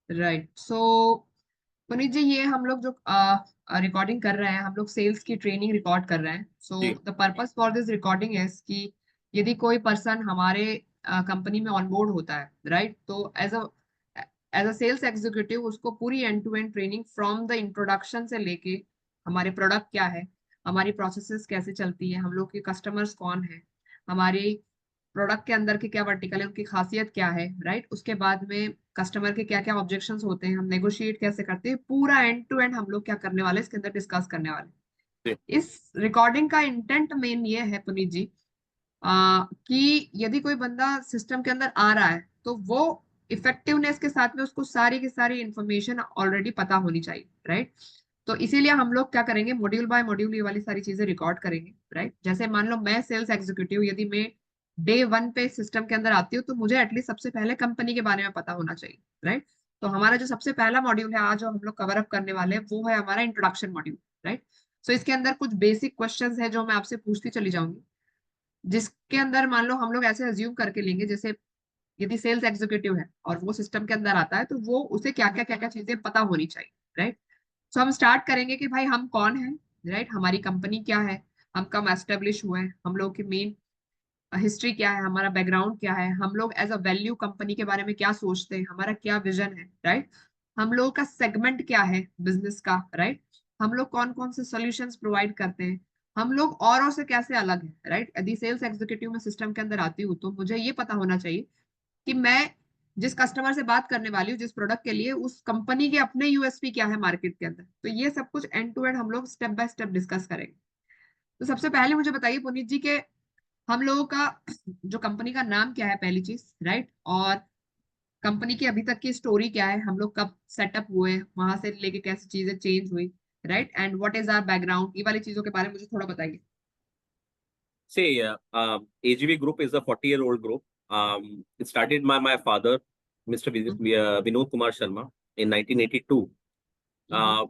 Right. सो पुनीत जी, ये हम लोग जो रिकॉर्डिंग कर रहे हैं, हम लोग सेल्स की ट्रेनिंग रिकॉर्ड कर रहे हैं। सो जी the purpose for this recording is कि यदि कोई पर्सन हमारे कंपनी में ऑनबोर्ड होता है, राइट, तो एज अ सेल्स एग्जीक्यूटिव उसको पूरी end to end training from the introduction से लेके हमारे प्रोडक्ट क्या है, हमारी प्रोसेसेस कैसे चलती है, हम लोग के कस्टमर्स कौन है, हमारी प्रोडक्ट के अंदर के क्या वर्टिकल है, उनकी खासियत क्या है, राइट, उसके बाद में कस्टमर के क्या क्या ऑब्जेक्शंस होते हैं, हम नेगोशिएट कैसे करते हैं, पूरा एंड टू एंड हम लोग क्या करने वाले हैं इसके अंदर डिस्कस करने वाले जी हैं। इस रिकॉर्डिंग का इंटेंट मेन ये है पुनीत जी, कि यदि कोई बंदा सिस्टम के अंदर आ रहा है तो वो इफेक्टिवनेस के साथ में उसको सारी की सारी इंफॉर्मेशन ऑलरेडी पता होनी चाहिए, राइट। तो इसीलिए हम लोग क्या करेंगे, मॉड्यूल बाय मॉड्यूल ये वाली सारी चीजें रिकॉर्ड करेंगे, राइट। जैसे मान लो मैं सेल्स एग्जीक्यूटिव, यदि मैं डे वन पे सिस्टम के अंदर आती हूँ तो मुझे एटलीस्ट सबसे पहले कंपनी के बारे में पता होना चाहिए, राइट। तो हमारा जो सबसे पहला मॉड्यूल है आज जो हम लोग कवर अप करने वाले हैं वो है हमारा इंट्रोडक्शन मॉड्यूल, राइट। सो इसके अंदर कुछ बेसिक क्वेश्चंस है जो मैं आपसे पूछती चली जाऊंगी, जिसके अंदर मान लो हम लोग ऐसे अज्यूम करके लेंगे, जैसे यदि सेल्स एग्जीक्यूटिव है और वो सिस्टम के अंदर आता है तो वो उसे क्या क्या चीजें पता होनी चाहिए, राइट। सो हम स्टार्ट करेंगे कि भाई हम कौन है, राइट, हमारी कंपनी क्या है, हम कब एस्टेब्लिश हुए हैं, हम लोग की मेन हिस्ट्री क्या है, हमारा बैकग्राउंड क्या है, हम लोग एज अ वैल्यू कंपनी के बारे में क्या सोचते हैं, हमारा क्या विजन है, राइट, हम लोगों का सेगमेंट क्या है बिजनेस का, राइट, हम लोग कौन कौन से सॉल्यूशंस प्रोवाइड करते हैं, हम लोग औरों से कैसे अलग है, राइट। यदि सेल्स एग्जीक्यूटिव में सिस्टम के अंदर आती हूँ तो मुझे ये पता होना चाहिए कि मैं जिस कस्टमर से बात करने वाली हूँ जिस प्रोडक्ट के लिए, उस कंपनी के अपने यूएसपी क्या है मार्केट के अंदर। तो ये सब कुछ एंड टू एंड हम लोग स्टेप बाय स्टेप डिस्कस करेंगे। तो सबसे पहले मुझे बताइए पुनीत जी के हम लोगों का जो कंपनी का नाम क्या है, पहली चीज, राइट, और कंपनी की अभी तक की स्टोरी क्या है, हम लोग कब सेटअप हुए, वहां से लेके कैसी चीजें चेंज हुई, right, and what is our background, ये वाली चीजों के बारे में मुझे थोड़ा बताइए। Say, AGV Group is a 40-year-old group. It started by my father, Mr. Vinod Kumar Sharma, in 1982, uh,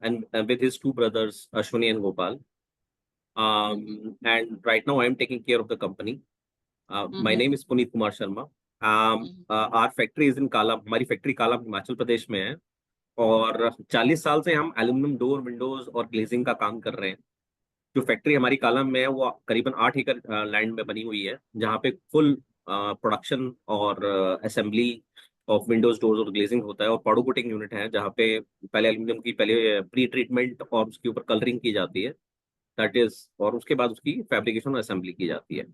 and with his two brothers, Ashwini and Gopal. And right now, I am taking care of the company. My name is Puneet Kumar Sharma. Our factory is in Kalam. हमारी factory कालम हिमाचल प्रदेश में है और 40 साल से हम aluminium door Windows और glazing का काम कर रहे हैं। जो फैक्ट्री हमारी कालम में है वो करीबन 8 एकड़ लैंड में बनी हुई है, जहाँ पे फुल प्रोडक्शन और असेंबली ऑफ विंडोज डोर्स और ग्लेजिंग होता है। और पाउडर कोटिंग यूनिट है जहाँ पे पहले एल्यूमिनियम की पहले प्री ट्रीटमेंट और उसके ऊपर कलरिंग की जाती है, दैट इज, और उसके बाद उसकी फैब्रिकेशन और असेंबली की जाती है।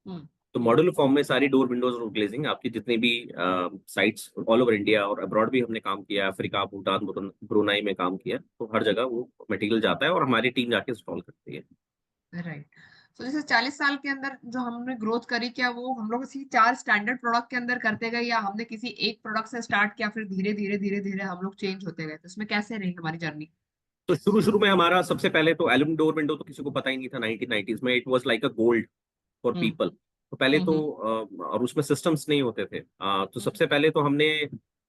हम्म। तो मॉड्यूलर फॉर्म में सारी डोर विंडोज और ग्लेजिंग आपकी जितनी भी साइट्स ऑल ओवर इंडिया और अब्रॉड भी हमने काम किया है, अफ्रीका, भूटान, ब्रुनाई में काम किया, तो हर जगह वो मटेरियल जाता है और हमारी टीम जाके इंस्टॉल करती है। राइट। तो जैसे 40 साल के अंदर जो हमने ग्रोथ करी, क्या वो हम लोग इसी 4 स्टैंडर्ड प्रोडक्ट के अंदर करते गए, या हमने किसी एक प्रोडक्ट से स्टार्ट किया फिर धीरे धीरे धीरे धीरे हम लोग चेंज होते गए, तो इसमें कैसे रही हमारी जर्नी? तो शुरू शुरू में हमारा सबसे पहले तो एल्यूमिनियम डोर विंडो तो किसी को पता ही नहीं था। 1990s में it was like a gold for hmm. People. तो पहले तो हम्म। और उसमें सिस्टम्स नहीं होते थे। तो हम्म। सबसे पहले तो हमने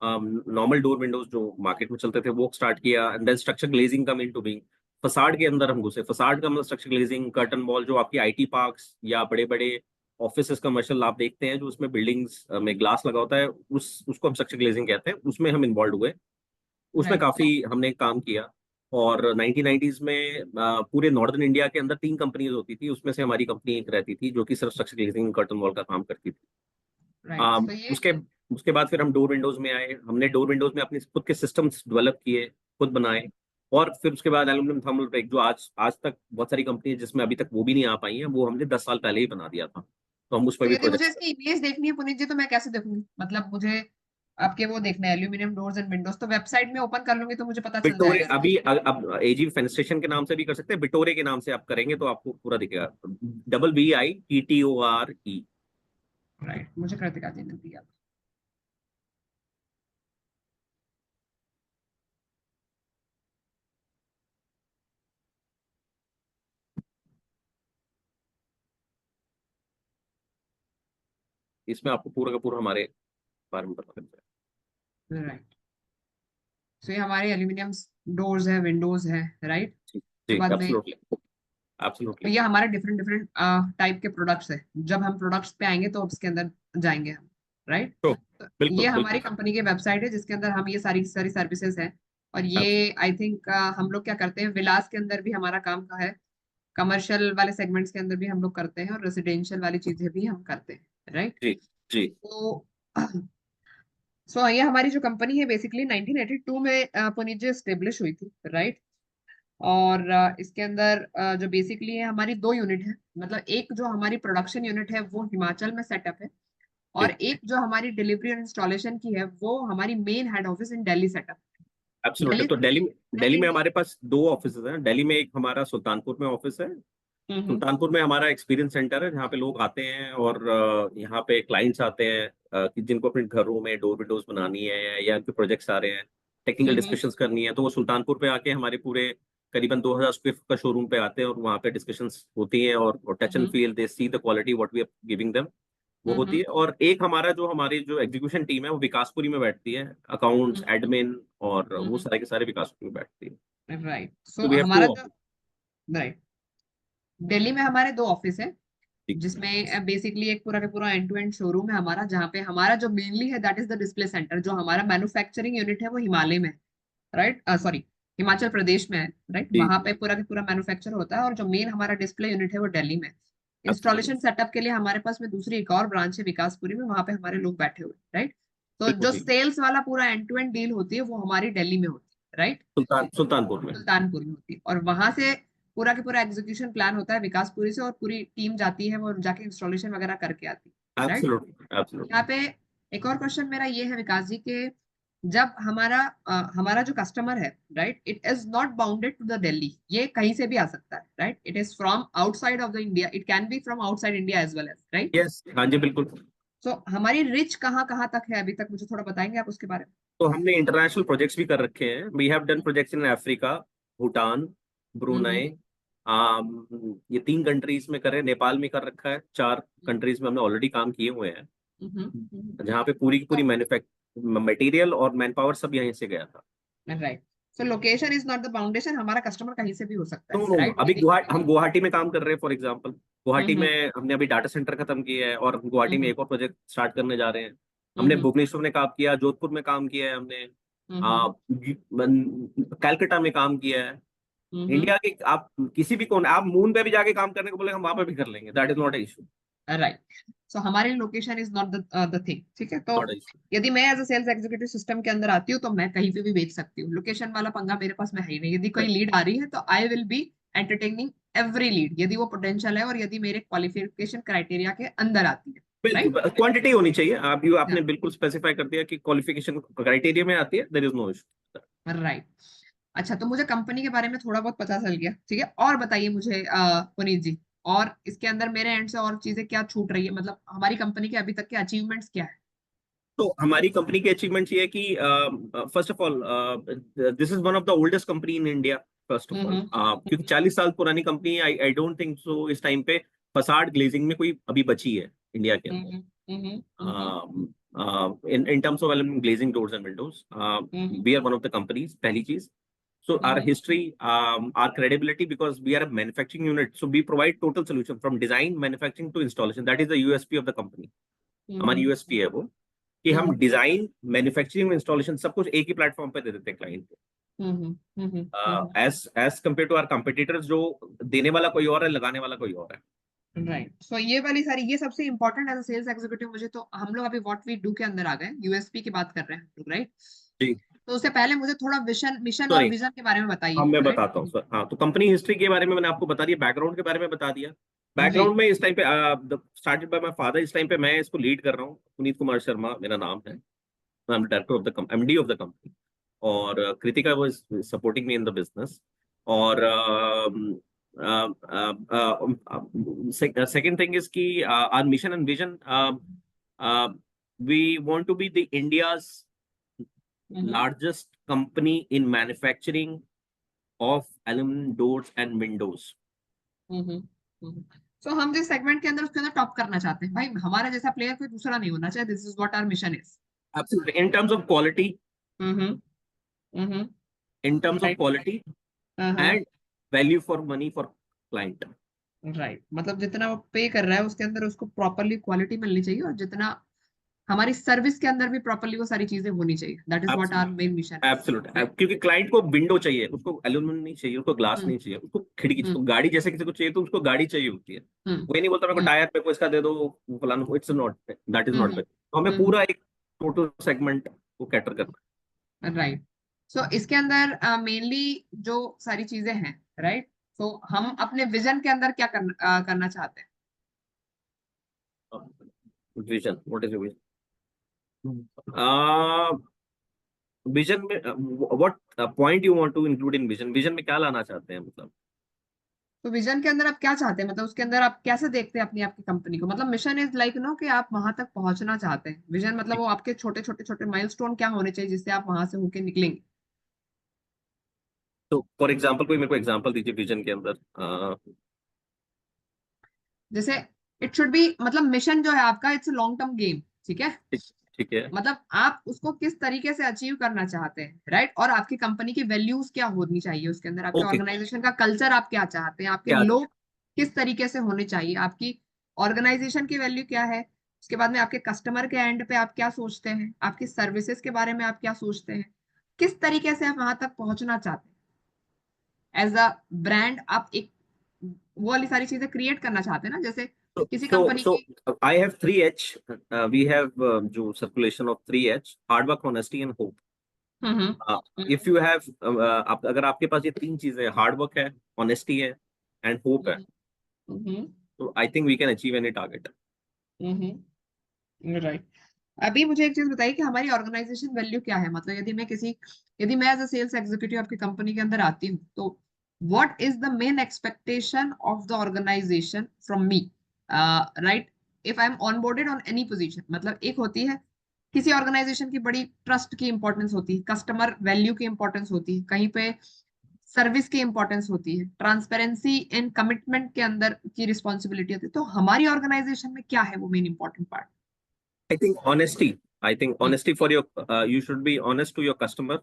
नॉर्मल डोर विंडोज जो मार्केट में चलते थे वो स्टार्ट किया, and then structure glazing come into being. Facade के अंदर हम घुसे। फसाड का मतलब स्ट्रक्चर ग्लेजिंग, कर्टन वॉल, जो आपकी आईटी पार्क्स या बड़े बड़े ऑफिस कमर्शियल आप देखते हैं जो उसमें बिल्डिंग्स में ग्लास लगा होता है, उस उसको हम स्ट्रक्चर ग्लेजिंग कहते हैं, उसमें हम इन्वॉल्व हुए। उसमें राइट। काफी हमने काम किया। और 1990s में पूरे नॉर्दर्न इंडिया के अंदर 3 कंपनीज होती थी, उसमें से हमारी कंपनी एक रहती थी जो कि सिर्फ स्ट्रक्चर ग्लेजिंग कर्टन वॉल का काम करती थी। राइट। तो ये उसके उसके बाद फिर हम डोर विंडोज में आए। हमने डोर विंडोज में अपने खुद के सिस्टम्स डेवलप किए, खुद बनाए। और फिर उसके बाद एल्यूमिनियम थर्मल ब्रेक, जो आज आज तक बहुत सारी कंपनी जिसमें अभी तक वो भी नहीं आ पाई हैं, वो हमने 10 साल पहले ही बना दिया था। तो हम उस पर तो भी यदि मुझे प्रोजेक्ट्स। इसकी इमेज देखनी है पुनीत जी तो मैं कैसे देखूंगी, मतलब मुझे आपके वो देखना है एल्यूमिनियम डोर्स एंड विंडोज, तो वेबसाइट में ओपन कर लूंगी तो मुझे पता चल बिटोरे जाएगा इसका? अभी अब एजी फेनेस्ट्रेशन के नाम से भी कर सकते हैं, बिटोरे के नाम से आप करेंगे तो आपको पूरा दिखेगा। BITTORE। राइट, मुझे कृतिका जी ने दिया। इसमें आपको पूरा का पूरा हमारे बारे में पता चल राइट। सो ये हमारे एल्यूमिनियम डोर्स है, विंडोज है, राइट। जाएगा। के जी, बाद में एब्सोल्युटली, एब्सोल्युटली। ये हमारे डिफरेंट डिफरेंट टाइप के प्रोडक्ट्स है, जब हम प्रोडक्ट्स पे आएंगे तो उसके अंदर जाएंगे हम, राइट। तो बिल्कुल ये बिल्कुल हमारी कंपनी की वेबसाइट है जिसके अंदर हम ये सारी सारी सर्विसेज हैं। और ये आई थिंक हम लोग क्या करते हैं, विलास के अंदर भी हमारा काम का है, कमर्शियल वाले सेगमेंट्स के अंदर भी हम लोग करते हैं, और रेजिडेंशियल वाली चीजें भी हम करते हैं, राइट। जी जी। तो ये हमारी जो कंपनी है बेसिकली 1982 में पुनीत जी स्टेब्लिश हुई थी, राइट। और इसके अंदर जो बेसिकली है हमारी दो यूनिट है, मतलब एक जो हमारी प्रोडक्शन यूनिट है वो हिमाचल में सेटअप है, और जी एक जो हमारी डिलीवरी और इंस्टॉलेशन की है वो हमारी main head office in Delhi setup. Absolutely. Delhi तो दिल्ली दिल्ली में में। हमारे पास दो ऑफिस हैं। दिल्ली में एक हमारा सुल्तानपुर में ऑफिस है। हम्म। सुल्तानपुर में हमारा एक्सपीरियंस सेंटर है जहाँ पे लोग आते हैं और यहाँ पे क्लाइंट्स आते हैं कि जिनको अपने घरों में डोर विंडोज बनानी है या उनके प्रोजेक्ट्स आ रहे हैं, टेक्निकल हम्म। डिस्कशंस करनी है, तो वो सुल्तानपुर पे आके हमारे पूरे करीबन 2000 स्क्वायर फीट का शोरूम पे आते हैं और वहाँ पे डिस्कशंस होती हैं और touch and hmm. Feel, they see the quality what we are giving them, वो होती हम्म। है। और एक हमारी जो एग्जीक्यूशन टीम है वो विकासपुरी में बैठती है, अकाउंट्स, एडमिन और वो सारे के सारे विकासपुरी में बैठती है। राइट। तो वी हैव हमारा टू जो, ऑफिस। राइट, दिल्ली में हमारे दो ऑफिस है, ठीक जिसमें बेसिकली एक पूरा का पूरा एंड टू एंड शोरूम है हमारा, जहाँ पे हमारा जो मेनली है that is the display centre. जो हमारा मैन्युफैक्चरिंग यूनिट है वो हिमालय में है, राइट, सॉरी, हिमाचल प्रदेश में है, राइट। जी वहां पे पूरा का पूरा मैन्युफैक्चर होता है, और जो मेन हमारा डिस्प्ले यूनिट है वो दिल्ली में है। एब्सोल्युटली। इंस्टॉलेशन सेटअप के लिए हमारे पास में दूसरी एक और ब्रांच है विकासपुरी में, वहां पे हमारे लोग बैठे हुए, राइट। तो बिल्कुल जो ठीक। सेल्स वाला पूरा एंड टू एंड डील होती है वो हमारी दिल्ली में होती है, राइट, सुल्तानपुर में। सुल्तानपुर में होती है। और वहां से पूरा के पूरा एग्जीक्यूशन प्लान होता है विकासपुरी से, और पूरी टीम जाती है, वो जाके इंस्टॉलेशन वगैरह करके आती है, राइट। एब्सोल्युटली यहाँ एब्सोल्युटली। पे एक और क्वेश्चन मेरा ये है विकास जी के, जब हमारा जो कस्टमर है, right, it is not bounded to the Delhi, ये कहीं से भी आ सकता है, right, it is from outside of the India, it can be from outside India as well as, right. Yes, हाँ जी बिल्कुल। सो हमारी रिच कहाँ कहाँ तक है अभी तक, मुझे थोड़ा बताएंगे आप उसके बारे तो हमने इंटरनेशनल प्रोजेक्ट्स भी कर रखे हैं। We have done projects in Africa, Bhutan, में। ब्रुनई। ये 3 कंट्रीज में करे, नेपाल में कर रखा है, 4 कंट्रीज में हमने ऑलरेडी काम किए हुए हैं, जहाँ पे पूरी की पूरी तो मैन्युफैक्चर मटेरियल और मैन पावर सब यहीं से गया था। Right, so location is not the boundation, हमारा कस्टमर कहीं से भी हो सकता नो है, नो नो, राइट, अभी यदि। हम गुवाहाटी में काम कर रहे हैं फॉर एग्जांपल। गुवाहाटी हम्म। में हमने अभी डाटा सेंटर खत्म किया है और गुवाहाटी में हम्म। एक और प्रोजेक्ट स्टार्ट करने जा रहे हैं। हमने हम्म। भुवनेश्वर में काम किया, जोधपुर में काम किया है हमने, हम्म। कलकत्ता में काम किया है। हम्म। इंडिया के आप किसी भी कोने, आप मून पे भी जाके काम करने को बोले हम वहां पे भी कर लेंगे, that is not issue. Right, so हमारे location is not the thing, ठीक है। तो नॉट इशू। यदि मैं as a sales executive system के अंदर आती हूँ तो मैं कहीं पे भी बेच सकती हूँ, लोकेशन वाला पंगा मेरे पास में है ही नहीं। यदि कोई लीड आ रही है तो I will be entertaining every lead, यदि वो पोटेंशियल है और यदि मेरे क्वालिफिकेशन क्राइटेरिया के अंदर आती है, राइट। बिल्कुल क्वांटिटी होनी चाहिए। आपने बिल्कुल स्पेसिफाई कर दिया कि क्वालिफिकेशन क्राइटेरिया में आती है, there is no issue. Right. अच्छा, तो मुझे कंपनी के बारे में थोड़ा बहुत पता चल गया, ठीक है। और बताइए मुझे पुनीत जी, और इसके अंदर मेरे एंड से और चीजें क्या छूट रही है, मतलब हमारी कंपनी के अभी तक के अचीवमेंट्स क्या है। तो हमारी कंपनी के अचीवमेंट्स ये है कि first of all this is one of the oldest company in India. First of all क्योंकि 40 साल पुरानी कंपनी है, आई डोंट थिंक सो इस टाइम पे फसाड ग्लेजिंग में कोई अभी बची है इंडिया के अंदर। In terms of aluminium glazing doors and windows, we are one of the companies, पहली चीज। So our history, our credibility, because we are a manufacturing unit, so we provide total solution from design, manufacturing to installation. That is the USP of the company. हमारी USP है वो कि हम design, manufacturing, installation सब कुछ एक ही platform पे दे देते हैं क्लाइंट को, as compare to our competitors जो देने वाला कोई और है, लगाने वाला कोई और है। राइट, सो ये वाली सारी, ये सबसे important as a sales executive मुझे, तो हम लोग अभी व्हाट वी डू के अंदर आ गए, यूएसपी की बात कर रहे हैं हम लोग, राइट। जी। तो उससे पहले मुझे थोड़ा विजन मिशन और सॉरी, विजन के बारे में बताइए, हाँ मैं राइट। बताता हूँ सर। हाँ, तो कंपनी हिस्ट्री के बारे में मैंने आपको बता दिया, बैकग्राउंड के बारे में बता दिया। जी। बैकग्राउंड में इस टाइम पे स्टार्टेड बाय माय फादर, इस टाइम पे मैं इसको लीड कर रहा हूँ। पुनीत कुमार शर्मा मेरा नाम है, I am director of the MD of the company. और Kritika was supporting me in the business. और सेकंड थिंग इज कि our mission and vision, we want to be the India's largest company in manufacturing of aluminum doors and windows. So हम जिस segment के अंदर उसके अंदर top करना चाहते हैं भाई, हमारा जैसा प्लेयर कोई दूसरा नहीं होना चाहिए, this is what our mission is. Absolutely. In terms of quality, hmm. Hmm. in terms of right. quality हाँ। and value for money for client. Right, मतलब जितना वो पे कर रहा है उसके अंदर उसको प्रॉपरली क्वालिटी मिलनी चाहिए, और जितना हमारी सर्विस के अंदर भी प्रॉपरली वो सारी चीजें होनी चाहिए. That is what our main mission है. Absolute, right. क्योंकि क्लाइंट को विंडो चाहिए, उसको एल्यूमिनियम नहीं चाहिए, उसको ग्लास हम्म. नहीं चाहिए, उसको खिड़की, हम्म. उसको गाड़ी जैसे किसी को चाहिए तो उसको गाड़ी चाहिए होती है. हम्म. कोई नहीं बोलता मेरे को हम्म. टायर पे को इसका दे दो, फलाना को. It's not, that is not. Hmm. तो हमें हम्म. पूरा एक टोटल सेगमेंट को कैटर करना राइट. सो इसके अंदर मेनली जो सारी चीजें हैं, राइट. तो हम अपने विजन के अंदर क्या करना चाहते हैं. है. Vision, what is your vision में what point you want to include in vision? Vision में क्या लाना चाहते हैं मतलब? तो विजन के अंदर आप क्या चाहते हैं, मतलब उसके अंदर आप कैसे देखते हैं अपनी आपकी कंपनी को. मतलब मिशन इज लाइक नो कि आप वहां तक पहुंचना चाहते हैं. विजन मतलब वो आपके छोटे छोटे छोटे माइलस्टोन क्या होने चाहिए जिससे आप वहां से होके निकलेंगे. तो फॉर एग्जांपल कोई मेरे को एग्जांपल दीजिए विजन के अंदर. जैसे इट शुड बी, मतलब मिशन जो है आपका, इट्स लॉन्ग टर्म गेम. ठीक है. ठीक, ठीक है. मतलब आप उसको किस तरीके से अचीव करना चाहते हैं, राइट. और आपकी कंपनी की वैल्यूज क्या होनी चाहिए उसके अंदर, आपके ओके. ऑर्गेनाइजेशन का कल्चर आप क्या चाहते हैं, आपके क्या? लोग किस तरीके से होने चाहिए, आपकी ऑर्गेनाइजेशन की वैल्यू क्या है. उसके बाद में आपके कस्टमर के एंड पे आप क्या सोचते हैं, आपकी सर्विसेज के बारे में आप क्या सोचते हैं, किस तरीके से आप वहां तक पहुंचना चाहते हैं एज अ ब्रांड. आप एक वो वाली सारी चीजें क्रिएट करना चाहते हैं ना, जैसे So, किसी so, कंपनी so की. I have 3H. We have जो circulation of 3H, hard work, honesty and hope. Hmm. If you have, अगर आपके पास ये तीन चीजें, हार्ड वर्क है, honesty है and hope है, हम्म. तो I think we can achieve any target. Right. अभी मुझे एक चीज बताइए कि हमारी ऑर्गेनाइजेशन वैल्यू क्या है. मतलब यदि मैं एज अ सेल्स एग्जीक्यूटिव आपकी कंपनी के अंदर आती हूँ, तो what is the main expectation of the organisation from me, right. If I am onboarded on any position, मतलब एक होती है किसी ऑर्गेनाइजेशन की बड़ी ट्रस्ट की इंपॉर्टेंस होती है, कस्टमर वैल्यू की इंपॉर्टेंस होती है, कहीं पे सर्विस की इंपॉर्टेंस होती है, ट्रांसपेरेंसी इन कमिटमेंट के अंदर की रिस्पॉन्सिबिलिटी होती है. तो हमारी ऑर्गेनाइजेशन में क्या है वो main important part. I think honesty. I think honesty for your, you should be honest to your customer,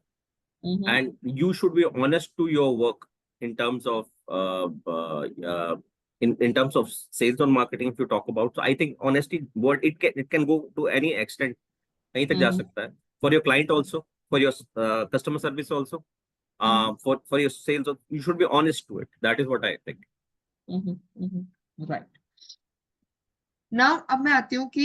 and you should be honest to your work in terms of in terms of sales or marketing. If you talk about, so I think honesty, what it can go to any extent. कहीं तक जा सकता है. For your client also, for your customer service also, for your sales, you should be honest to it. That is what I think. Right. Now अब मैं आती हूँ कि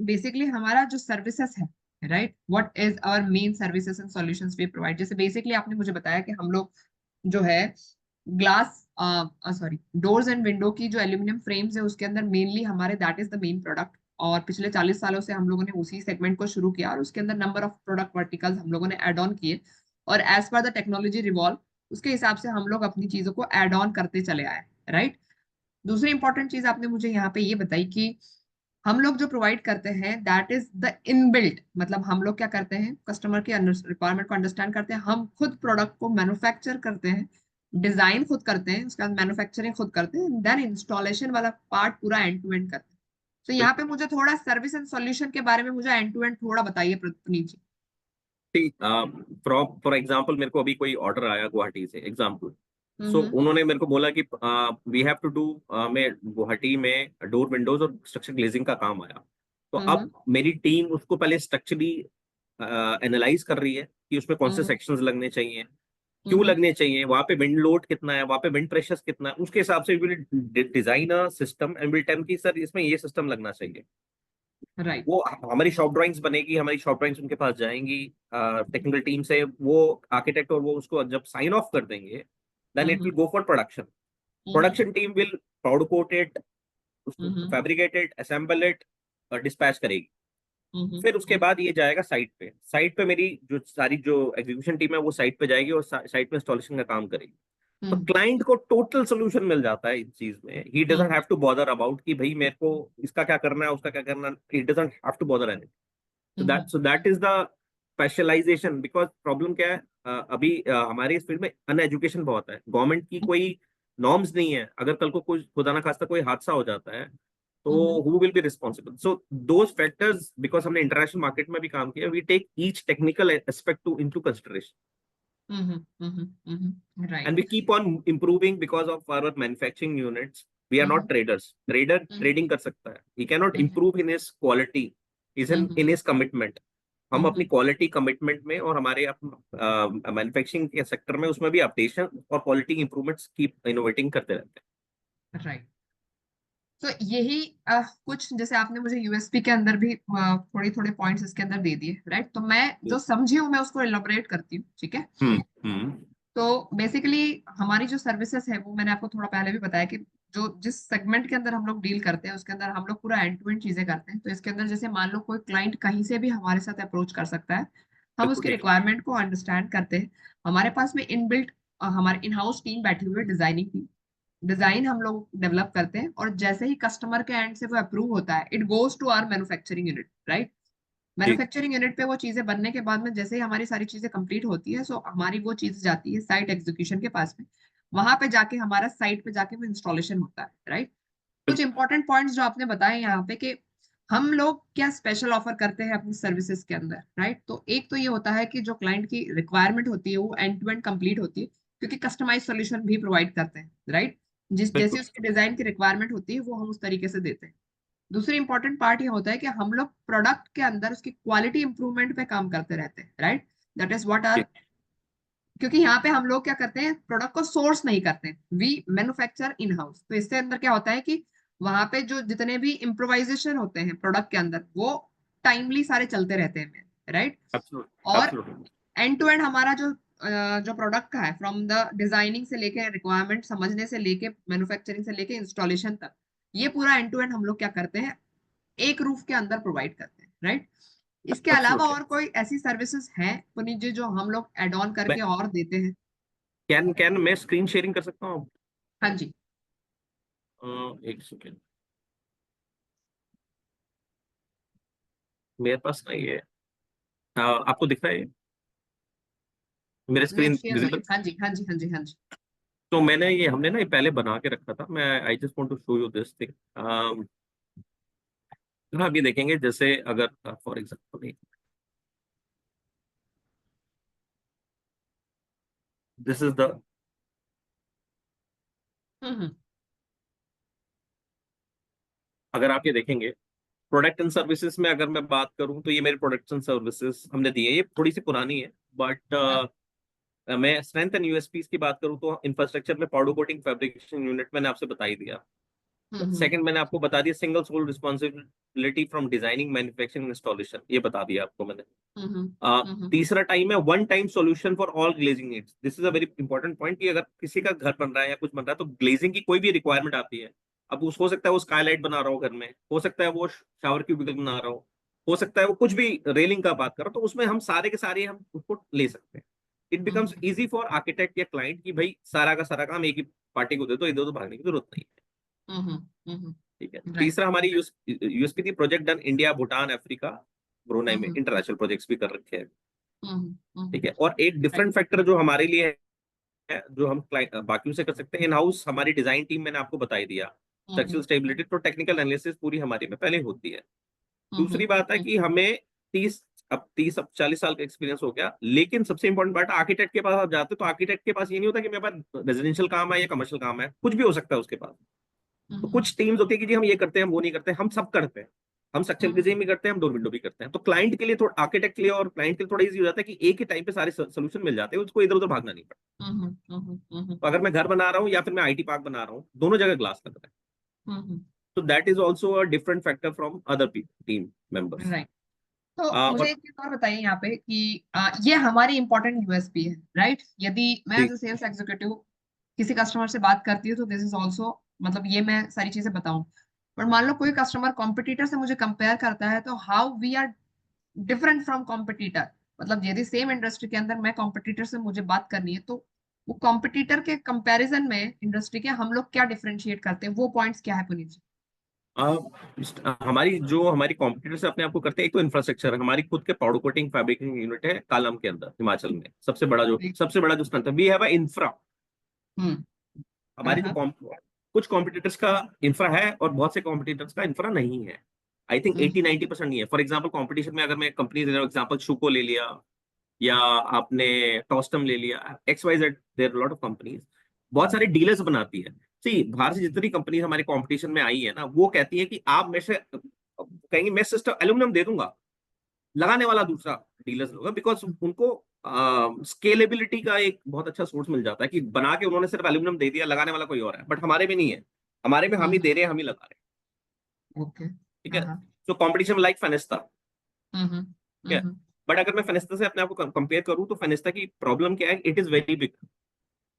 बेसिकली हमारा जो सर्विसेज है, right, what is our main services and solutions we provide. जैसे basically आपने मुझे बताया कि हम लोग जो है glass, sorry, doors and window की जो एल्यूमिनियम फ्रेम्स है उसके अंदर मेनली हमारे that is the main product. और पिछले 40 सालों से हम लोगों ने उसी सेगमेंट को शुरू किया और उसके अंदर नंबर ऑफ प्रोडक्ट वर्टिकल्स हम लोगों ने ऐड ऑन किए. और as per the technology revolve, उसके हिसाब से हम लोग अपनी चीजों को ऐड ऑन करते चले आए, राइट. दूसरी इंपॉर्टेंट चीज आपने मुझे यहाँ पे ये बताई कि हम लोग जो प्रोवाइड करते हैं दैट इज द इनबिल्ट. मतलब हम लोग क्या करते हैं, कस्टमर के रिक्वायरमेंट को अंडरस्टैंड करते हैं, हम खुद प्रोडक्ट को मैन्युफैक्चर करते हैं, डिजाइन खुद करते हैं, उसके बाद मैन्युफैक्चरिंग खुद करते हैं, देन इंस्टॉलेशन वाला पार्ट पूरा एंड टू एंड करते हैं. तो यहाँ पे मुझे थोड़ा सर्विस एंड सॉल्यूशन के बारे में मुझे एंड टू एंड थोड़ा बताइए पुनीत जी. फॉर एग्जाम्पल मेरे को अभी कोई ऑर्डर आया गुवाहाटी से, एग्जाम्पल. सो हम्म. उन्होंने मेरे को बोला कि वी हैव टू डू, मैं गुवाहाटी में डोर विंडोज और स्ट्रक्चर ग्लेजिंग का काम आया. तो अब मेरी टीम उसको पहले स्ट्रक्चरली एनालाइज कर रही है कि उसमें कौन से सेक्शंस लगने चाहिए, क्यों लगने चाहिए, वहां पे विंड लोड कितना है, वहां पे विंड प्रेशर कितना है. उसके हिसाब से will design a system and will tell कि सर इसमें ये सिस्टम लगना चाहिए. राइट. वो हमारी शॉप ड्राइंग्स बनेगी, हमारी शॉप ड्राइंग्स उनके पास जाएंगी टेक्निकल टीम से, वो आर्किटेक्ट, और वो उसको जब साइन ऑफ कर देंगे then it will go for production. Production team will powder coat it, fabricate it, assemble it, dispatch करेगी. फिर उसके बाद ये जाएगा साइट पे. साइट पे मेरी जो सारी जो एग्जीक्यूशन टीम है वो साइट पे जाएगी और साइट पे इंस्टॉलेशन का काम करेगी. तो क्लाइंट को टोटल सोल्यूशन मिल जाता है इस चीज में. He doesn't have to bother about कि भाई मेरे को इसका क्या करना है, उसका क्या करना है. He doesn't have to bother anything. so that is the specialisation. Because problem क्या है, अभी हमारे इस फील्ड में अनएजुकेशन बहुत है. गवर्नमेंट की कोई नॉर्म्स नहीं है. अगर कल को कोई खुदा ना खास्ता कोई हादसा हो जाता है तो who will be responsible. So those factors, because हमने इंटरनेशनल मार्केट में भी काम किया, we take each technical aspect to into consideration. Right. And we keep on improving because of our manufacturing units. We are not traders. Trader trading कर सकता है. He cannot improve in his quality. Is in his commitment. हम अपनी quality commitment में और हमारे manufacturing के sector में उसमें भी अपडेशन और क्वालिटी इंप्रूवमेंट्स की इनोवेटिंग करते रहते हैं। राइट। तो यही कुछ जैसे आपने मुझे यूएसपी के अंदर भी थोड़े थोड़े पॉइंट्स इसके अंदर दे दिए, राइट। तो मैं जो समझी हूँ मैं उसको एलोबरेट करती हूँ, ठीक है। हम्म। तो बेसिकली हमारी जो सर्विसेज है वो मैंने आपको थोड़ा पहले भी बताया कि जो जिस सेगमेंट के अंदर हम लोग डील करते हैं उसके अंदर हम लोग पूरा एंड टू एंड चीजें करते हैं। तो इसके अंदर जैसे मान लो कोई क्लाइंट कहीं से भी हमारे साथ अप्रोच कर सकता है, हम बिल्कुल उसकी ठीक रिक्वायरमेंट को अंडरस्टैंड करते हैं। हमारे पास में इनबिल्ट हमारे इन हाउस टीम बैठी हुई है, डिजाइनिंग टीम। डिजाइन हम लोग डेवलप करते हैं और जैसे ही कस्टमर के एंड से वो अप्रूव होता है, it goes to our manufacturing unit, right. ठीक। मैन्युफैक्चरिंग यूनिट पे वो चीजें बनने के बाद में जैसे ही हमारी सारी चीजें कंप्लीट होती है, सो हमारी वो चीज जाती है साइट एग्जीक्यूशन के पास में। वहां पे जाके हमारा साइट पे जाके वो इंस्टॉलेशन होता है, राइट। कुछ बिल्कुल इंपॉर्टेंट पॉइंट्स जो आपने बताए यहाँ पे कि हम लोग क्या स्पेशल ऑफर करते हैं अपनी सर्विसेज के अंदर, राइट। तो एक तो ये होता है कि जो क्लाइंट की रिक्वायरमेंट होती है वो एंड टू एंड कंप्लीट होती है, क्योंकि कस्टमाइज सोल्यूशन भी प्रोवाइड करते हैं, राइट। जिस जैसी बिल्कुल। उसकी डिजाइन की रिक्वायरमेंट होती है वो हम उस तरीके से देते हैं। दूसरी इंपॉर्टेंट पार्ट ये होता है कि हम लोग प्रोडक्ट के अंदर उसकी क्वालिटी इंप्रूवमेंट पे काम करते रहते हैं, right. That is what are, ठीक। क्योंकि यहाँ पे हम लोग क्या करते हैं, प्रोडक्ट को सोर्स नहीं करते हैं, वी मैन्युफैक्चर इन हाउस। तो इससे अंदर क्या होता है कि वहां पे जो जितने भी इम्प्रोवाइजेशन होते हैं प्रोडक्ट के अंदर वो टाइमली सारे चलते रहते हैं, राइट। एब्सोल्युटली और एब्सोल्युटली। एंड टू एंड हमारा जो प्रोडक्ट का है, फ्रॉम द डिजाइनिंग से लेके रिक्वायरमेंट समझने से लेके मैन्युफैक्चरिंग से लेके इंस्टॉलेशन तक, ये पूरा एंड टू एंड हम लोग क्या करते हैं, एक रूफ के अंदर प्रोवाइड करते हैं, राइट। इसके अलावा एब्सोल्युटली। और कोई ऐसी सर्विसेज हैं पुनीत जी जो हम लोग एड ऑन मैं करके और देते हैं? कैन कैन मैं स्क्रीन शेयरिंग कर सकता हूँ? हाँ जी। एक सेकेंड, मेरे पास नहीं है। आपको दिख रहा है ये? मेरे नहीं, आप स्क्रीन शेयर विजिबल? करिए। हाँ जी, हाँ जी, हाँ जी, हाँ जी। तो मैंने ये हमने ना ये पहले बना के रखा था। मैं I just want to show you this thing. आप ये देखेंगे जैसे अगर for example this is the, hmm. अगर अगर आप ये देखेंगे प्रोडक्ट एंड सर्विसेज में अगर मैं बात करूं तो ये मेरे प्रोडक्ट्स एंड सर्विसेज हमने दी है। ये थोड़ी सी पुरानी है बट मैं स्ट्रेंथ एंड यूएसपीज की बात करूं तो इंफ्रास्ट्रक्चर में पाउडर कोटिंग फैब्रिकेशन यूनिट मैंने आपसे बता ही दिया। हम्म। सेकंड मैंने आपको बता दिया single sole responsibility from designing manufacturing installation, ये बता दिया आपको मैंने। हम्म। हम्म। तीसरा टाइम है one time solution for all glazing needs. This is a very important point कि अगर किसी का घर बन रहा है या कुछ बन रहा है तो ग्लेजिंग की कोई भी रिक्वायरमेंट आती है। अब उस हो सकता है वो स्काईलाइट बना रहा हो घर में, हो सकता है वो शावर क्यूबिकल बना रहा हो सकता है वो कुछ भी रेलिंग का बात कर रहा हो, तो उसमें हम सारे के सारे हम उसको ले सकते हैं। It becomes easy for architect या क्लाइंट कि भाई सारा का सारा काम एक ही पार्टी को दे दो, इधर उधर भागने की जरूरत नहीं है। ठीक है। राइट। तीसरा हमारी यूएसपी थी project done India Bhutan Africa Brunei में, इंटरनेशनल प्रोजेक्ट्स भी कर रखे हैं। ठीक है। और एक राइट। डिफरेंट फैक्टर जो हमारे लिए है जो हम बाकियों से कर सकते हैं, इन हाउस हमारी डिजाइन टीम मैंने आपको बता ही दिया। स्ट्रक्चरल स्टेबिलिटी तो टेक्निकल एनालिसिस पूरी हमारी में पहले होती है। दूसरी बात है कि हमें 30 अब 40 साल का एक्सपीरियंस हो गया, लेकिन सबसे इंपॉर्टेंट बात, आर्किटेक्ट के पास आप जाते हो तो आर्किटेक्ट के पास ये नहीं होता कि मेरे पास रेजिडेंशियल काम है या कमर्शियल काम है, कुछ भी हो सकता है उसके पास। तो कुछ टीम्स होती है कि जी हम ये करते हैं हम वो नहीं करते, हम सब करते हैं। हम स्ट्रक्चरल डिजाइन भी करते हैं, हम डोर विंडो भी करते हैं। तो क्लाइंट के लिए थोड़ा, आर्किटेक्ट के लिए और क्लाइंट के लिए थोड़ा इजी हो जाता है कि एक ही टाइम पे सारे सोल्यूशन मिल जाते हैं, उसको इधर उधर भागना नहीं पड़ता। तो अगर मैं घर बना रहा हूँ या फिर मैं आईटी पार्क बना रहा हूँ, दोनों जगह ग्लास लग रहा है। तो that is also a different factor from other team members. Right. तो मुझे और एक चीज और बताइए यहाँ पे कि ये हमारी इंपॉर्टेंट यूएसपी है, राइट। यदि मैं एज ठीक। ए सेल्स एग्जीक्यूटिव किसी कस्टमर से बात करती हूँ तो दिस इज ऑल्सो, मतलब ये मैं सारी चीजें बताऊं। पर मान लो कोई कस्टमर कॉम्पिटिटर से मुझे कंपेयर करता है, तो how we are different from competitor. मतलब यदि सेम इंडस्ट्री के अंदर मैं कॉम्पिटिटर से मुझे बात करनी है, तो वो कॉम्पिटिटर के कंपैरिजन में इंडस्ट्री के हम लोग क्या डिफरेंशिएट करते हैं, वो पॉइंट्स क्या है पुनीत जी? हमारी जो हमारी कॉम्पिटिटर से अपने आप को करते हैं, एक तो इंफ्रास्ट्रक्चर, हमारी खुद के पाउडर कोटिंग फैब्रिकेटिंग यूनिट है कालम के अंदर हिमाचल में, सबसे बड़ा जो स्ट्रेंथ है वी हैव अ इंफ्रा। हम्म। हमारी जो कुछ कॉम्पिटिटर्स का इंफ्रा है और बहुत से कॉम्पिटिटर्स का इंफ्रा नहीं है। आई थिंक 80-90% नहीं है। फॉर एग्जाम्पल कॉम्पिटिशन में अगर मैं कंपनी दे रहा हूँ, एग्जाम्पल शूको ले लिया या आपने टॉस्टम ले लिया, XYZ, there lot of companies, बहुत सारे डीलर्स बनाती है। सी बाहर से जितनी कंपनीज हमारे कंपटीशन में आई है ना, वो कहती है कि आप में से कहेंगे मैं सिस्टम एल्यूमिनियम दे दूंगा, लगाने वाला दूसरा डीलर्स होगा, बिकॉज उनको स्केलेबिलिटी का एक बहुत अच्छा सोर्स मिल जाता है कि बना के उन्होंने सिर्फ एल्यूमिनियम दे दिया, लगाने वाला कोई और है, बट हमारे में नहीं है, हमारे में हम ही दे रहे हैं, हम ही लगा रहे हैं। ओके। ठीक हाँ है, हाँ। सो कॉम्पिटिशन लाइक फेनेस्टा। हम्म ठीक है, हम्म बट अगर मैं फेनेस्टा से अपने आप को कंपेयर करूं तो फेनेस्टा की प्रॉब्लम क्या है, it is very big,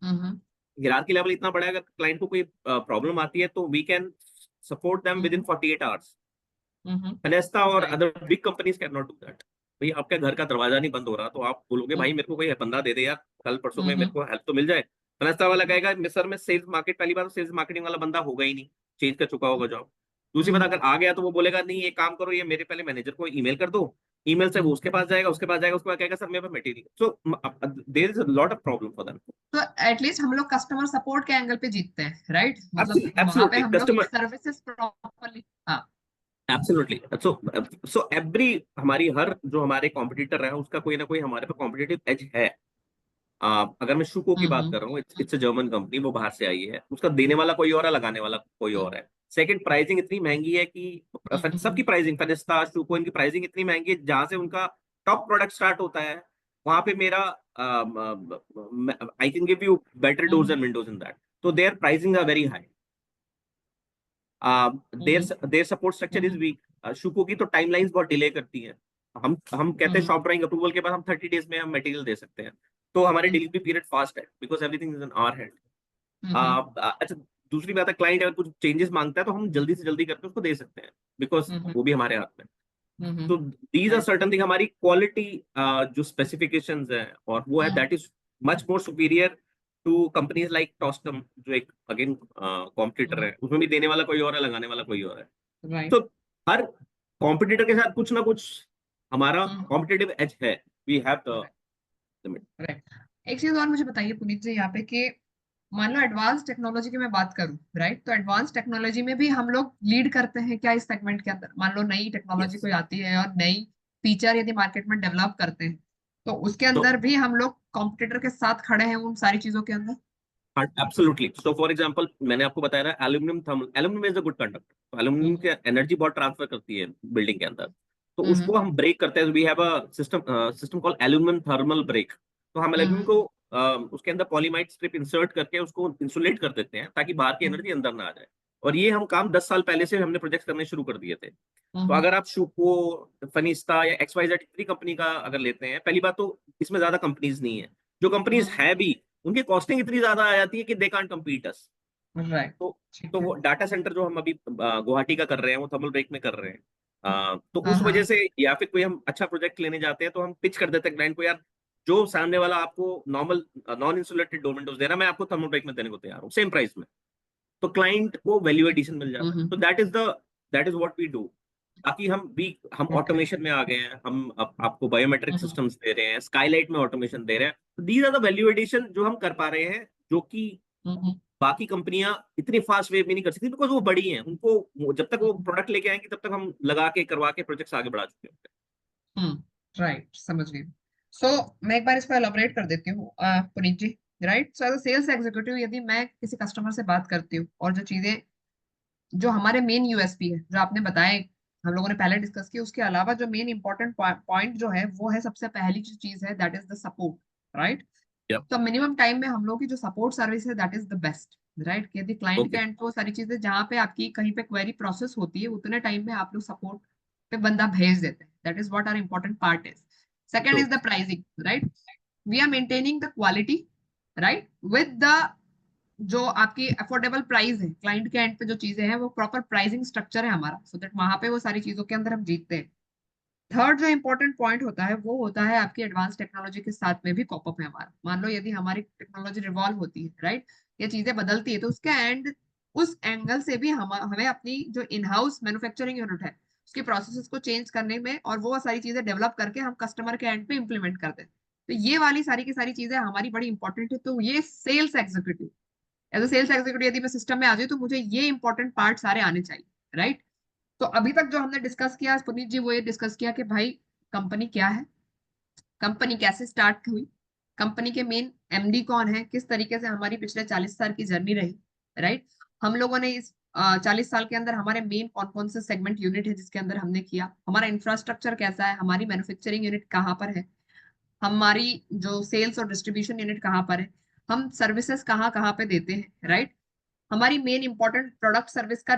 hmm hierarchy level इतना बड़ा है, अगर क्लाइंट को कोई प्रॉब्लम आती है तो we can support them with in 48 hours. Fenesta और right. Other big companies can not do that. भाई आपका घर का दरवाजा नहीं बंद हो रहा तो आप बोलोगे भाई मेरे को कोई बंदा दे दे यार, कल परसों में मेरे को हेल्प तो मिल जाए। फेनेस्टा वाला कहेगा सर मैं सेल्स मार्केट, पहली बार सेल्स मार्केटिंग वाला बंदा होगा ही नहीं, चेंज कर चुका होगा जॉब। दूसरी बात, अगर आ गया तो वो बोलेगा नहीं ये काम करो, ये मेरे पहले मैनेजर को ईमेल कर दो, ईमेल से वो उसके पास जाएगा, उसके पास जाएगा, उसके बाद कहेगा सर मेरे पास material. So there is a lot of problem for them. तो एटलीस्ट हम लोग कस्टमर सपोर्ट के एंगल पे जीतते हैं, राइट? मतलब वहां पे एब्सोल्युटली हम लोग कस्टमर, सर्विसेज प्रॉपरली। हाँ। एब्सोल्युटली। सो एवरी, हमारी हर जो हमारे कॉम्पिटिटर है उसका कोई ना कोई हमारे पे कॉम्पिटिटिव एज है। अगर मैं शुको की बात कर रहा हूँ, इट्स अ जर्मन कंपनी, वो बाहर से आई है, उसका देने वाला कोई और है, लगाने वाला कोई और है। सेकंड, प्राइसिंग इतनी महंगी है कि सबकी प्राइसिंग, फेनेस्टा शुको, इनकी प्राइसिंग इतनी महंगी है, जहां से उनका टॉप प्रोडक्ट स्टार्ट होता है वहां पे मेरा I can give you better doors and windows in that, तो there pricing are very high. There support structure is weak. शुको की तो टाइमलाइंस बहुत डिले करती है। हम कहते हैं शॉप ड्राइंग अप्रूवल के बाद हम 30 डेज में हम मटेरियल दे सकते हैं, तो हमारे डिलीवरी पीरियड फास्ट है because everything is in our hand. अच्छा, दूसरी बात है, क्लाइंट अगर कुछ चेंजेस मांगता है तो हम जल्दी से जल्दी करके उसको दे सकते हैं, बिकॉज वो भी हमारे हाथ में। तो दीज आर सर्टन थिंग, हमारी क्वालिटी जो स्पेसिफिकेशंस है और वो है, that is much more superior to companies like Tostem, जो एक अगेन कॉम्पिटिटर है, उसमें भी देने वाला कोई और है, लगाने वाला कोई और है। राइट। तो हर कॉम्पिटिटर के साथ कुछ ना कुछ हमारा कॉम्पिटिटिव एज है, we have the limit. Right. एक चीज और मुझे बताइए पुनीत जी यहाँ पे कि मान लो एडवांस टेक्नोलॉजी की मैं बात करूं, राइट? तो एडवांस टेक्नोलॉजी में भी हम लोग लीड करते हैं क्या इस सेगमेंट के अंदर? मान लो नई टेक्नोलॉजी यस, कोई आती है और नई फीचर यदि मार्केट में डेवलप करते हैं, तो उसके तो अंदर भी हम लोग कॉम्पिटिटर के साथ खड़े हैं उन सारी चीजों के अंदर? एब्सोल्युटली। सो फॉर एग्जांपल, मैंने आपको बताया ना, aluminium thermal, aluminium is a good conductor, तो एल्यूमिनियम की एनर्जी बहुत ट्रांसफर करती है बिल्डिंग के अंदर, तो हम्म उसको हम ब्रेक करते हैं, we have a system, system called aluminium thermal break. तो हम एल्यूमिनियम हम्म को उसके अंदर पॉलीमाइड स्ट्रिप इंसर्ट करके उसको इंसुलेट कर देते हैं ताकि बाहर की एनर्जी अंदर ना आ जाए। और ये हम काम 10 साल पहले से हमने प्रोजेक्ट करने शुरू कर दिए थे। तो हम्म अगर आप शुको, फनिस्ता या XYZ इतनी कंपनी का अगर लेते हैं, पहली बात तो इसमें ज्यादा कंपनीज नहीं है, जो कंपनीज है भी उनकी कॉस्टिंग इतनी ज्यादा आ जाती है कि they can't compete us. Right. तो ठीक तो है। वो डाटा सेंटर जो हम अभी गुवाहाटी का कर रहे हैं वो थर्मल ब्रेक में कर रहे हैं। तो हाँ उस हाँ। वजह से, या फिर कोई हम अच्छा प्रोजेक्ट लेने जाते हैं तो हम पिच कर देते हैं क्लाइंट को, यार जो सामने वाला आपको normal non insulated door windows दे रहा है, मैं आपको थर्मल ब्रेक में देने को तैयार हूँ सेम प्राइस में। तो क्लाइंट को वैल्यू एडिशन मिल जाता है, तो that is what we do. बाकी हम ओके। ऑटोमेशन में आ गए हैं, हम आपको बायोमेट्रिक सिस्टम्स दे रहे हैं, स्काईलाइट में ऑटोमेशन दे रहे हैं, तो these are the value addition जो हम कर पा रहे हैं, जो कि बाकी कंपनियां इतनी फास्ट वे में नहीं कर सकती, बिकॉज वो बड़ी हैं, जब तक वो प्रोडक्ट लेके आएंगे तब तक हम लगा के करवा के प्रोजेक्ट्स आगे बढ़ा चुके हैं। राइट, समझ गई। सो मैं एक बार इसको एलोबरेट कर देती हूँ Puneet ji. Right, so as sales executive यदि मैं किसी कस्टमर से बात करती हूँ और जो चीजें, जो हमारे मेन यूएसपी है जो आपने बताया, हम लोगों ने पहले डिस्कस किया, उसके अलावा जो मेन इंपॉर्टेंट पॉइंट जो है वो है, सबसे पहली जो चीज है that is the support, right? Yep. तो मिनिमम टाइम में हम लोग की जो सपोर्ट सर्विस है that is the best, right? यदि क्लाइंट के Okay. एंड पे वो सारी चीजें जहाँ पे आपकी कहीं पे क्वेरी प्रोसेस होती है उतने टाइम में आप लोग सपोर्ट पे बंदा भेज देते हैं, that is what are important part is. Second True. Is the pricing, right? We are maintaining the quality, right, with the जो आपकी अफोर्डेबल प्राइस है, क्लाइंट के एंड पे जो चीजें हैं वो प्रॉपर प्राइसिंग स्ट्रक्चर है हमारा, सो दैट वहां पे वो सारी चीजों के अंदर हम जीतते हैं। थर्ड जो इंपॉर्टेंट पॉइंट होता है वो होता है आपकी एडवांस टेक्नोलॉजी के साथ में भी कॉप अप है हमारा। मान लो यदि हमारी टेक्नोलॉजी रिवॉल्व होती है, राइट, ये चीजें बदलती है, तो उसके एंड, उस एंगल से भी हमें अपनी जो इन हाउस मैन्युफैक्चरिंग यूनिट है उसकी प्रोसेसेस को चेंज करने में और वो सारी चीजें डेवलप करके हम कस्टमर के एंड पे इम्प्लीमेंट करते हैं। तो ये वाली सारी की सारी चीजें हमारी बड़ी इंपॉर्टेंट है। तो ये sales executive, as a sales executive यदि मैं सिस्टम में आ जाऊँ तो मुझे ये इंपॉर्टेंट पार्ट सारे आने चाहिए, राइट? तो अभी तक जो हमने डिस्कस किया पुनीत जी, वो ये डिस्कस किया कि भाई कंपनी क्या है, कंपनी कैसे स्टार्ट हुई, कंपनी के मेन एमडी कौन है, किस तरीके से हमारी पिछले 40 साल की जर्नी रही, राइट? हम लोगों ने इस 40 साल के अंदर हमारे मेन कौन कौन से सेगमेंट यूनिट है जिसके अंदर हमने किया, हमारा इंफ्रास्ट्रक्चर कैसा है, हमारी मैन्युफैक्चरिंग यूनिट कहाँ पर है, हमारी जो सेल्स और डिस्ट्रीब्यूशन यूनिट कहाँ पर है, हम सर्विसेज कहाँ कहाँ पे देते हैं, राइट, हमारी मेन इंपॉर्टेंट प्रोडक्ट सर्विस का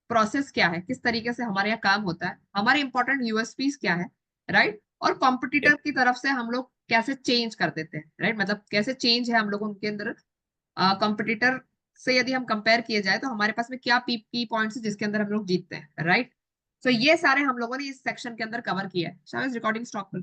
प्रोसेस क्या है, किस तरीके से हमारे यहाँ काम होता है, हमारे इंपॉर्टेंट यूएसपीज क्या है, राइट, और कॉम्पिटिटर की तरफ से हम लोग कैसे चेंज कर देते हैं, राइट, मतलब कैसे चेंज है हम लोग उनके अंदर, कॉम्पिटिटर से यदि हम कंपेयर किए जाए तो हमारे पास में क्या की पॉइंट्स है जिसके अंदर हम लोग जीतते हैं, राइट। तो ये सारे हम लोगों ने इस सेक्शन के अंदर कवर किया है। शायद रिकॉर्डिंग स्टॉप कर